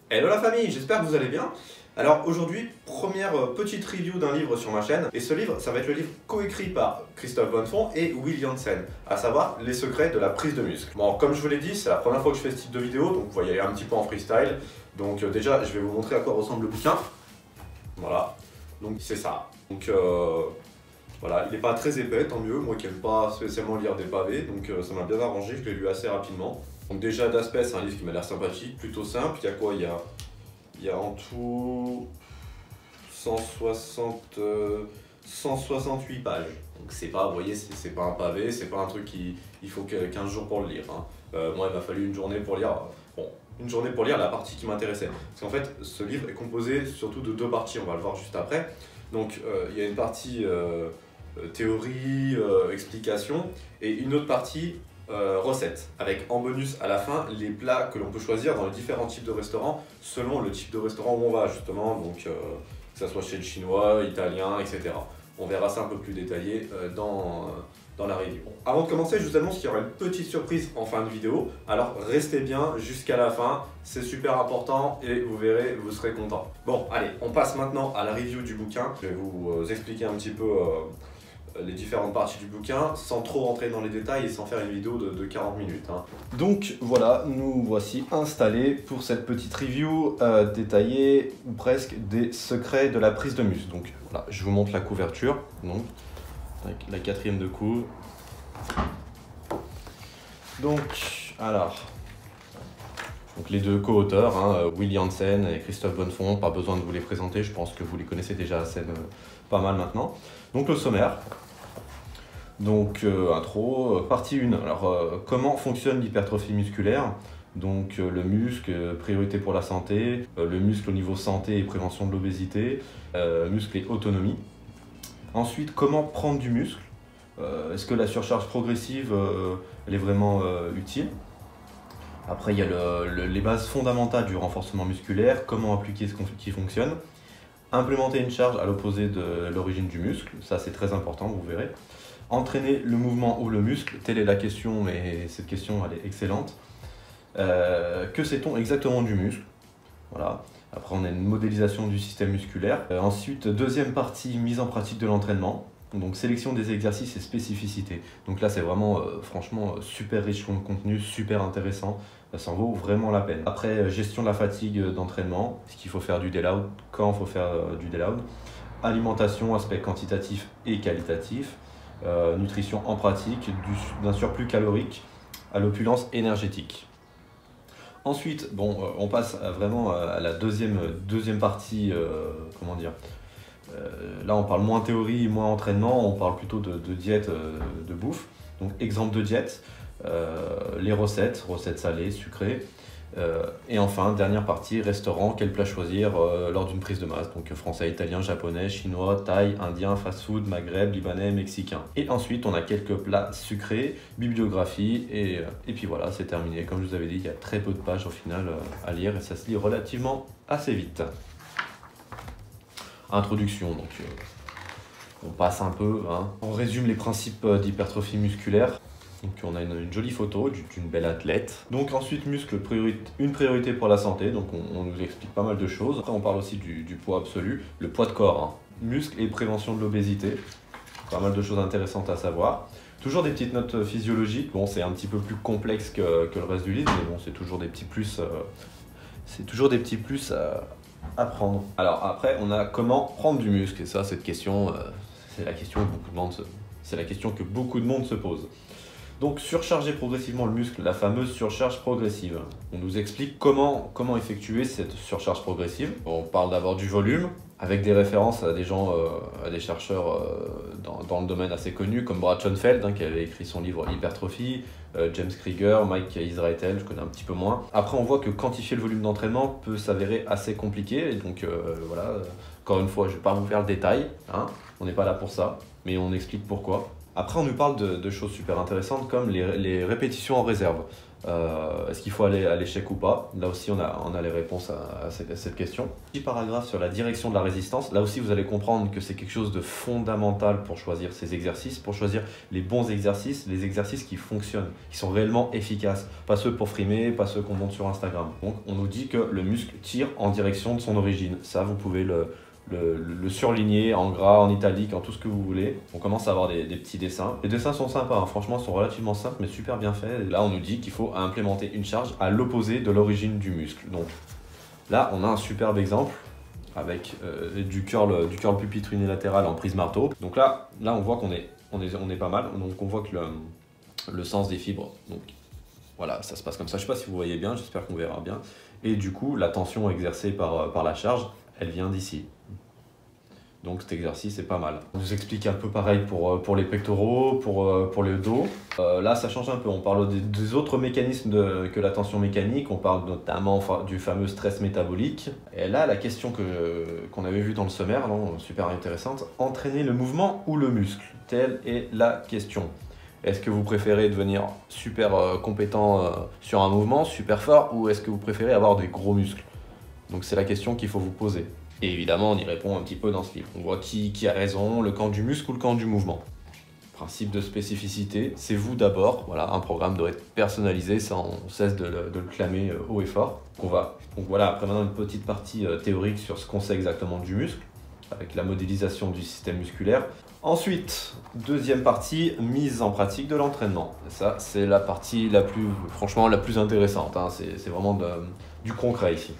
Hello la famille, j'espère que vous allez bien. Alors aujourd'hui, première petite review d'un livre sur ma chaîne. Et ce livre, ça va être le livre coécrit par Christophe Bonnefond et Will Janssen, à savoir Les secrets de la prise de muscle. Bon, comme je vous l'ai dit, c'est la première fois que je fais ce type de vidéo, donc vous voyez un petit peu en freestyle. Donc déjà, je vais vous montrer à quoi ressemble le bouquin. Voilà, donc c'est ça. Donc voilà, il n'est pas très épais, tant mieux. Moi qui n'aime pas spécialement lire des pavés, donc ça m'a bien arrangé, je l'ai lu assez rapidement. Donc déjà d'aspect, c'est un livre qui m'a l'air sympathique, plutôt simple. Il y a quoi? Il y a en tout 168 pages. Donc c'est pas, vous voyez, c'est pas un pavé, c'est pas un truc il faut 15 jours pour le lire. Hein. Moi il m'a fallu une journée pour lire. Bon, une journée pour lire la partie qui m'intéressait. Parce qu'en fait, ce livre est composé surtout de deux parties, on va le voir juste après. Donc il y a une partie théorie, explication, et une autre partie recettes, avec en bonus à la fin les plats que l'on peut choisir dans les différents types de restaurants selon le type de restaurant où on va justement, donc que ce soit chez le chinois, italien, etc. On verra ça un peu plus détaillé dans la review. Avant de commencer, je vous annonce qu'il y aura une petite surprise en fin de vidéo, alors restez bien jusqu'à la fin, c'est super important et vous verrez, vous serez content. Bon, allez, on passe maintenant à la review du bouquin. Je vais vous expliquer un petit peu les différentes parties du bouquin, sans trop rentrer dans les détails et sans faire une vidéo de 40 minutes. Hein. Donc voilà, nous voici installés pour cette petite review détaillée, ou presque, des secrets de la prise de muscle. Donc voilà, je vous montre la couverture, donc avec la quatrième de couve. Donc, alors, donc les deux co-auteurs, hein, Will Janssen et Christophe Bonnefond, pas besoin de vous les présenter, je pense que vous les connaissez déjà assez pas mal maintenant. Donc le sommaire. Donc intro, partie 1. Alors comment fonctionne l'hypertrophie musculaire? Donc le muscle, priorité pour la santé, le muscle au niveau santé et prévention de l'obésité, muscle et autonomie. Ensuite, comment prendre du muscle? Est-ce que la surcharge progressive elle est vraiment utile? Après, il y a les bases fondamentales du renforcement musculaire, comment appliquer ce qui fonctionne. Implémenter une charge à l'opposé de l'origine du muscle, ça c'est très important, vous verrez. Entraîner le mouvement ou le muscle, telle est la question, et cette question elle est excellente. Que sait-on exactement du muscle? Voilà. Après on a une modélisation du système musculaire. Ensuite, deuxième partie, mise en pratique de l'entraînement. Donc sélection des exercices et spécificités. Donc là c'est vraiment franchement super riche en contenu, super intéressant. Ça en vaut vraiment la peine. Après, gestion de la fatigue d'entraînement, est-ce qu'il faut faire du deload, quand il faut faire du deload. Alimentation, aspect quantitatif et qualitatif. Nutrition en pratique, d'un surplus calorique à l'opulence énergétique. Ensuite, bon, on passe vraiment à la deuxième partie, comment dire. Là, on parle moins théorie, moins entraînement, on parle plutôt de diète, de bouffe. Donc, exemple de diète, les recettes salées, sucrées. Et enfin, dernière partie, restaurant, quel plat choisir lors d'une prise de masse. Donc français, italien, japonais, chinois, thaï, indien, fast-food, maghreb, libanais, mexicain. Et ensuite, on a quelques plats sucrés, bibliographie, et puis voilà, c'est terminé. Comme je vous avais dit, il y a très peu de pages au final à lire, et ça se lit relativement assez vite. Introduction, donc on passe un peu, hein. On résume les principes d'hypertrophie musculaire. Donc on a une jolie photo d'une belle athlète. Donc ensuite, muscle, une priorité pour la santé, donc on nous explique pas mal de choses. Après on parle aussi du poids absolu, le poids de corps, hein. Muscle et prévention de l'obésité, pas mal de choses intéressantes à savoir. Toujours des petites notes physiologiques, bon c'est un petit peu plus complexe que le reste du livre, mais bon c'est toujours des petits plus, à prendre. Alors après on a comment prendre du muscle, et ça cette question, c'est la question que beaucoup de monde se pose. Donc surcharger progressivement le muscle, la fameuse surcharge progressive. On nous explique comment effectuer cette surcharge progressive. On parle d'abord du volume, avec des références à des gens, à des chercheurs dans le domaine assez connus, comme Brad Schoenfeld, hein, qui avait écrit son livre Hypertrophie, James Krieger, Mike Israetel, je connais un petit peu moins. Après on voit que quantifier le volume d'entraînement peut s'avérer assez compliqué, et donc voilà, encore une fois je ne vais pas vous faire le détail, hein, on n'est pas là pour ça, mais on explique pourquoi. Après, on nous parle de choses super intéressantes comme les répétitions en réserve. Est-ce qu'il faut aller à l'échec ou pas? Là aussi, on a les réponses à cette question. Petit paragraphe sur la direction de la résistance. Là aussi, vous allez comprendre que c'est quelque chose de fondamental pour choisir ces exercices, pour choisir les bons exercices, les exercices qui fonctionnent, qui sont réellement efficaces. Pas ceux pour frimer, pas ceux qu'on monte sur Instagram. Donc, on nous dit que le muscle tire en direction de son origine. Ça, vous pouvez le surligner en gras, en italique, en tout ce que vous voulez. On commence à avoir des petits dessins. Les dessins sont sympas, hein. Franchement, ils sont relativement simples, mais super bien faits. Et là, on nous dit qu'il faut implémenter une charge à l'opposé de l'origine du muscle. Donc là, on a un superbe exemple avec du curl pupitre unilatéral en prise marteau. Donc là on voit qu'on est pas mal. Donc on voit que le sens des fibres, donc voilà, ça se passe comme ça. Je sais pas si vous voyez bien, j'espère qu'on verra bien. Et du coup, la tension exercée par la charge, elle vient d'ici. Donc cet exercice est pas mal. On nous explique un peu pareil pour les pectoraux, pour le dos. Là, ça change un peu. On parle des autres mécanismes que la tension mécanique. On parle notamment du fameux stress métabolique. Et là, la question qu'on avait vue dans le sommaire, non, super intéressante. Entraîner le mouvement ou le muscle? Telle est la question. Est-ce que vous préférez devenir super compétent sur un mouvement, super fort, ou est-ce que vous préférez avoir des gros muscles? Donc c'est la question qu'il faut vous poser. Et évidemment, on y répond un petit peu dans ce livre. On voit qui a raison, le camp du muscle ou le camp du mouvement. Principe de spécificité, c'est vous d'abord. Voilà, un programme doit être personnalisé, ça on cesse de le clamer haut et fort. Donc voilà, après maintenant une petite partie théorique sur ce qu'on sait exactement du muscle, avec la modélisation du système musculaire. Ensuite, deuxième partie, mise en pratique de l'entraînement. Ça, c'est la partie franchement la plus intéressante, hein. C'est vraiment du concret ici.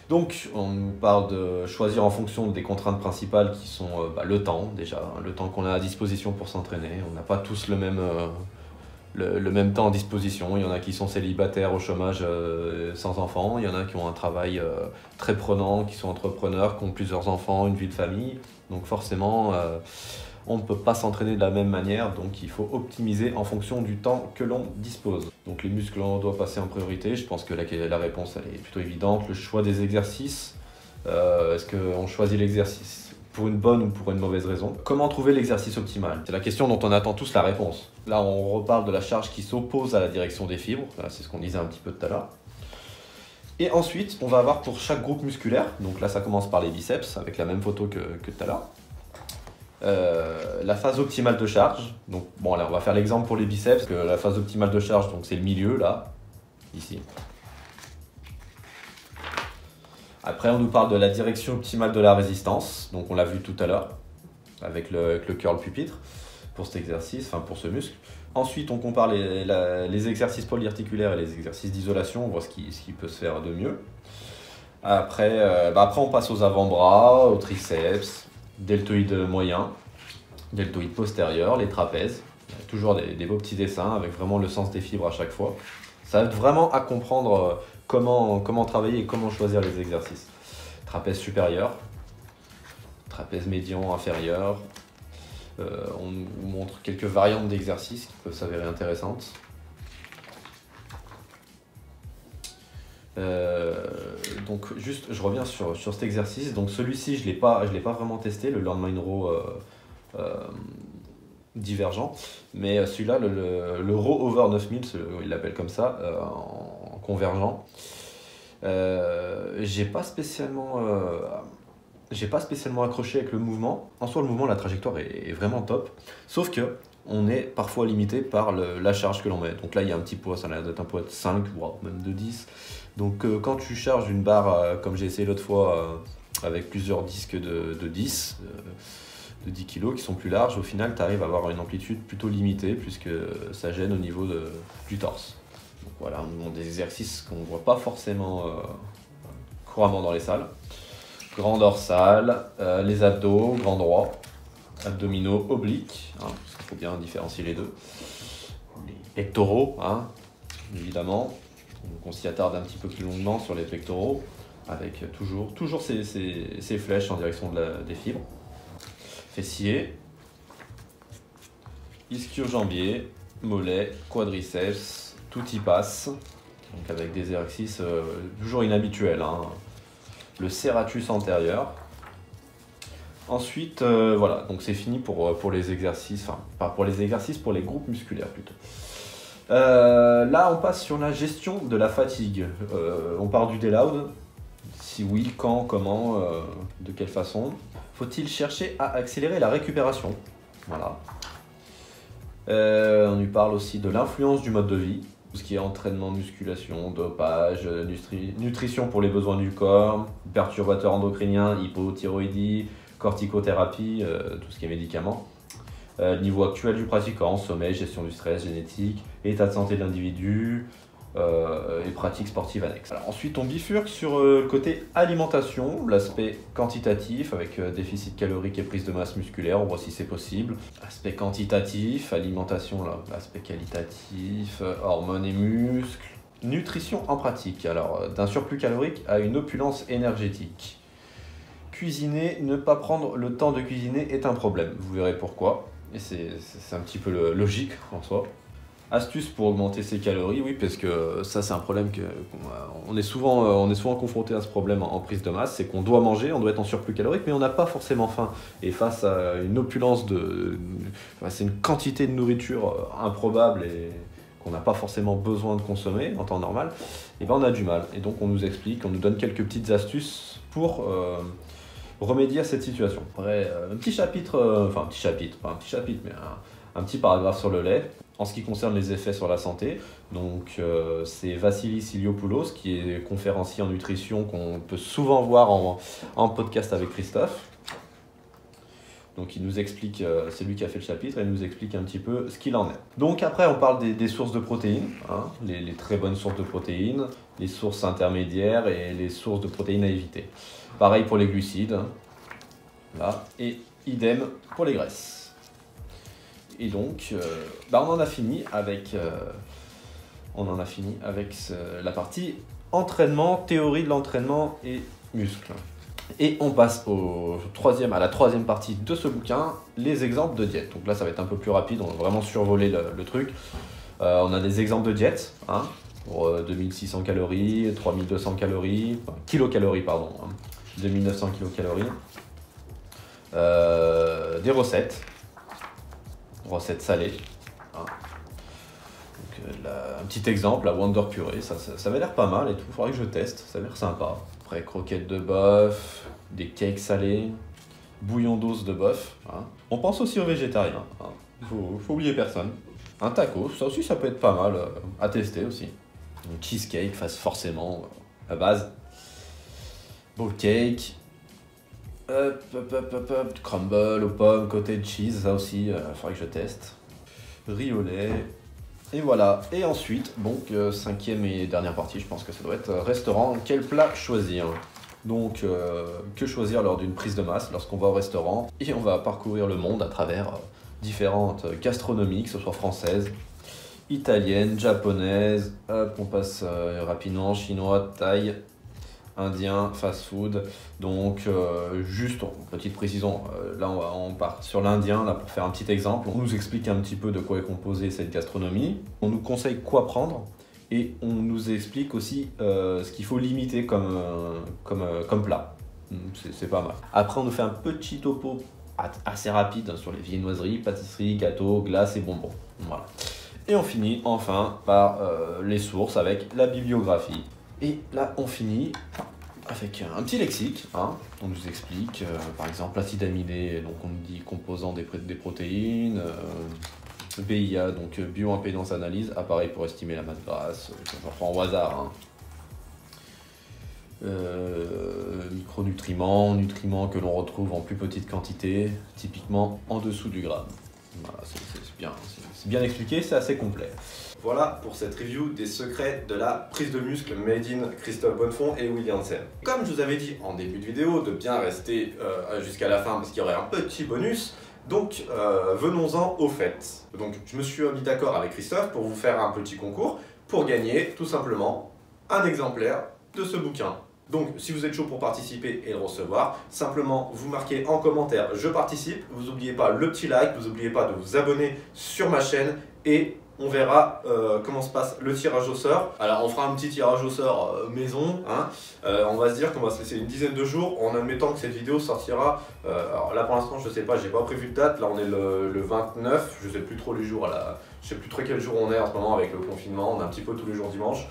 Donc, on nous parle de choisir en fonction des contraintes principales qui sont le temps, déjà, le temps qu'on a à disposition pour s'entraîner. On n'a pas tous le même temps à disposition. Il y en a qui sont célibataires au chômage sans enfants. Il y en a qui ont un travail très prenant, qui sont entrepreneurs, qui ont plusieurs enfants, une vie de famille. Donc forcément, on ne peut pas s'entraîner de la même manière, donc il faut optimiser en fonction du temps que l'on dispose. Donc les muscles, on doit passer en priorité. Je pense que la réponse elle est plutôt évidente. Le choix des exercices, est-ce qu'on choisit l'exercice pour une bonne ou pour une mauvaise raison? Comment trouver l'exercice optimal? C'est la question dont on attend tous la réponse. Là, on reparle de la charge qui s'oppose à la direction des fibres. C'est ce qu'on disait un petit peu tout à l'heure. Et ensuite, on va avoir pour chaque groupe musculaire, donc là ça commence par les biceps, avec la même photo que tout à l'heure. La phase optimale de charge. Donc bon, là on va faire l'exemple pour les biceps, que la phase optimale de charge, donc c'est le milieu là, ici. Après on nous parle de la direction optimale de la résistance, donc on l'a vu tout à l'heure avec le curl pupitre pour cet exercice, enfin pour ce muscle. Ensuite on compare les exercices polyarticulaires et les exercices d'isolation, on voit ce qui peut se faire de mieux. Après on passe aux avant-bras, aux triceps, deltoïde moyen, deltoïde postérieur, les trapèzes. Il y a toujours des beaux petits dessins avec vraiment le sens des fibres à chaque fois. Ça aide vraiment à comprendre comment travailler et comment choisir les exercices. Trapèze supérieur, trapèze médian inférieur. On nous montre quelques variantes d'exercices qui peuvent s'avérer intéressantes. Donc juste, je reviens sur cet exercice. Donc celui-ci, je l'ai pas vraiment testé, le landmine row divergent, mais celui-là, le row over 9000, il l'appelle comme ça, en convergent. J'ai pas spécialement accroché avec le mouvement. En soi, le mouvement, la trajectoire est vraiment top, sauf que on est parfois limité par la charge que l'on met. Donc là, il y a un petit poids, ça a l'air d'être un poids de 5, voire même de 10. Donc quand tu charges une barre, comme j'ai essayé l'autre fois, avec plusieurs disques de 10 kg qui sont plus larges, au final, tu arrives à avoir une amplitude plutôt limitée, puisque ça gêne au niveau du torse. Donc voilà, on nous montre des exercices qu'on ne voit pas forcément couramment dans les salles. Grand dorsal, les abdos, grand droit, abdominaux obliques, hein, parce qu'il faut bien différencier les deux. Les pectoraux, hein, évidemment. Donc on s'y attarde un petit peu plus longuement sur les pectoraux, avec toujours ces flèches en direction des fibres. Fessiers, ischio-jambier, mollets, quadriceps, tout y passe. Donc avec des exercices toujours inhabituels, hein. Le serratus antérieur. Ensuite, voilà, donc c'est fini pour les exercices, enfin pas pour les exercices, pour les groupes musculaires plutôt. Là, on passe sur la gestion de la fatigue. On part du deload. Si oui, quand, comment, de quelle façon. Faut-il chercher à accélérer la récupération? Voilà. On lui parle aussi de l'influence du mode de vie. Tout ce qui est entraînement, musculation, dopage, nutrition pour les besoins du corps, perturbateurs endocriniens, hypothyroïdie, corticothérapie, tout ce qui est médicaments. Niveau actuel du pratiquant, sommeil, gestion du stress, génétique, état de santé de l'individu et pratiques sportives annexes. Alors, ensuite, on bifurque sur le côté alimentation, l'aspect quantitatif avec déficit calorique et prise de masse musculaire, on voit si c'est possible. Aspect quantitatif, alimentation, l'aspect qualitatif, hormones et muscles. Nutrition en pratique, alors d'un surplus calorique à une opulence énergétique. Cuisiner, ne pas prendre le temps de cuisiner est un problème, vous verrez pourquoi. Et c'est un petit peu logique en soi. Astuce pour augmenter ses calories, oui, parce que ça c'est un problème on est souvent confronté à ce problème en prise de masse, c'est qu'on doit manger, on doit être en surplus calorique, mais on n'a pas forcément faim. Et face à une opulence c'est une quantité de nourriture improbable et qu'on n'a pas forcément besoin de consommer en temps normal, et ben on a du mal. Et donc on nous explique, on nous donne quelques petites astuces pour remédier à cette situation. Après, un petit chapitre, mais un petit paragraphe sur le lait, en ce qui concerne les effets sur la santé. Donc c'est Vassilis Iliopoulos, qui est conférencier en nutrition, qu'on peut souvent voir en podcast avec Christophe. Donc il nous explique, c'est lui qui a fait le chapitre, et il nous explique un petit peu ce qu'il en est. Donc après on parle des sources de protéines, hein, les très bonnes sources de protéines, les sources intermédiaires et les sources de protéines à éviter. Pareil pour les glucides, là, et idem pour les graisses. Et donc on en a fini avec, la partie entraînement, théorie de l'entraînement et muscles. Et on passe à la troisième partie de ce bouquin, les exemples de diète. Donc là, ça va être un peu plus rapide, on va vraiment survoler le truc. On a des exemples de diète, hein, pour 2600 calories, 3200 calories, kilocalories, pardon, hein, 2900 kilocalories. Des recettes salées. Hein. Donc, un petit exemple, la Wonder Purée, ça avait l'air pas mal et tout, il faudrait que je teste, ça a l'air sympa. Après, croquettes de bœuf, des cakes salés, bouillon d'os de bœuf. Hein. On pense aussi aux végétariens, hein. Faut oublier personne. Un taco, ça aussi ça peut être pas mal à tester aussi. Un cheesecake, forcément la base. Bowl cake. Crumble aux pommes, cottage cheese, ça aussi, faudrait que je teste. Riz au lait. Et voilà, et ensuite, donc cinquième et dernière partie, je pense que ça doit être restaurant. Quel plat choisir? Donc, que choisir lors d'une prise de masse lorsqu'on va au restaurant? Et on va parcourir le monde à travers différentes gastronomies, que ce soit françaises, italiennes, japonaises, hop, on passe rapidement, chinois, thaï, indien, fast-food. Donc, juste, petite précision, là on part sur l'indien là, pour faire un petit exemple. On nous explique un petit peu de quoi est composée cette gastronomie. On nous conseille quoi prendre et on nous explique aussi ce qu'il faut limiter comme plat. C'est pas mal. Après, on nous fait un petit topo assez rapide sur les viennoiseries, pâtisseries, gâteaux, glaces et bonbons. Voilà. Et on finit enfin par les sources avec la bibliographie. Et là, on finit avec un petit lexique. Hein. On nous explique, par exemple, acide aminé, donc on dit composant des protéines, BIA, donc bioimpédance analyse, appareil pour estimer la masse grasse, j'en prends au hasard. Hein. Micronutriments, nutriments que l'on retrouve en plus petite quantité, typiquement en dessous du gramme. Voilà, c'est bien expliqué, c'est assez complet. Voilà pour cette review des secrets de la prise de muscle made in Christophe Bonnefond et Willy Hansen. Comme je vous avais dit en début de vidéo, de bien rester jusqu'à la fin parce qu'il y aurait un petit bonus. Donc venons-en au fait. Donc je me suis mis d'accord avec Christophe pour vous faire un petit concours pour gagner tout simplement un exemplaire de ce bouquin. Donc si vous êtes chaud pour participer et le recevoir, simplement vous marquez en commentaire « Je participe », vous n'oubliez pas le petit like, vous n'oubliez pas de vous abonner sur ma chaîne et on verra comment se passe le tirage au sort. Alors on fera un petit tirage au sort maison, hein. On va se dire qu'on va se laisser une dizaine de jours en admettant que cette vidéo sortira. Alors là pour l'instant je sais pas, j'ai pas prévu de date, là on est le 29, je sais plus trop les jours, je sais plus trop quel jour on est en ce moment avec le confinement, on est un petit peu tous les jours dimanche.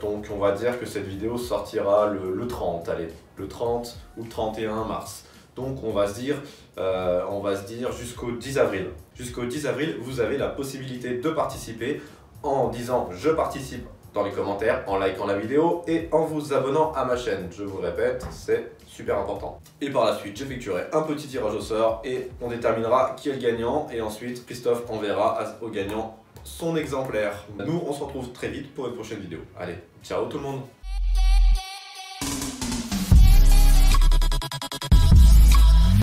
Donc on va dire que cette vidéo sortira le 30, allez, le 30 ou le 31 mars. Donc on va se dire jusqu'au 10 avril. Jusqu'au 10 avril, vous avez la possibilité de participer en disant je participe dans les commentaires, en likant la vidéo et en vous abonnant à ma chaîne. Je vous le répète, c'est super important. Et par la suite, j'effectuerai un petit tirage au sort et on déterminera qui est le gagnant. Et ensuite, Christophe enverra au gagnant son exemplaire. Nous, on se retrouve très vite pour une prochaine vidéo. Allez, ciao tout le monde!